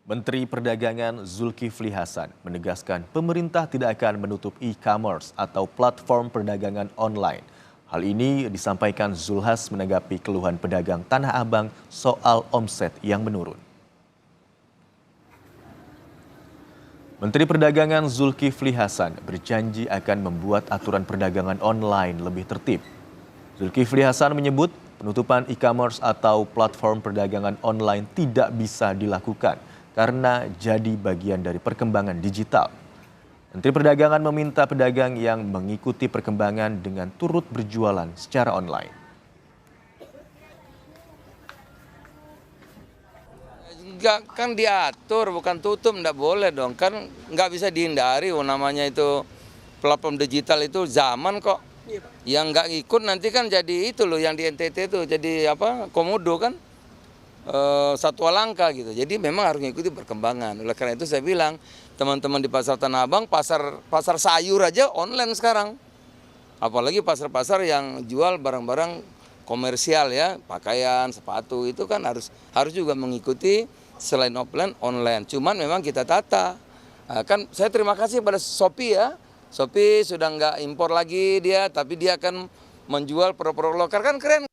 Menteri Perdagangan Zulkifli Hasan menegaskan pemerintah tidak akan menutup e-commerce atau platform perdagangan online. Hal ini disampaikan Zulhas menanggapi keluhan pedagang Tanah Abang soal omset yang menurun. Menteri Perdagangan Zulkifli Hasan berjanji akan membuat aturan perdagangan online lebih tertib. Zulkifli Hasan menyebut penutupan e-commerce atau platform perdagangan online tidak bisa dilakukan karena jadi bagian dari perkembangan digital. Menteri Perdagangan meminta pedagang yang mengikuti perkembangan dengan turut berjualan secara online. Enggak, kan diatur, bukan tutup, enggak boleh dong. Kan nggak bisa dihindari, namanya itu platform digital itu zaman kok. Yang nggak ikut nanti kan jadi itu loh, yang di NTT itu jadi apa, komodo kan. Satwa langka gitu. Jadi memang harus mengikuti perkembangan. Oleh karena itu saya bilang, teman-teman di Pasar Tanah Abang, pasar sayur aja online sekarang. Apalagi pasar-pasar yang jual barang-barang komersial ya, pakaian, sepatu itu kan harus juga mengikuti selain offline online. Cuman memang kita tata. Kan saya terima kasih pada Shopee ya. Shopee sudah nggak impor lagi dia, tapi dia akan menjual produk-produk lokal, kan keren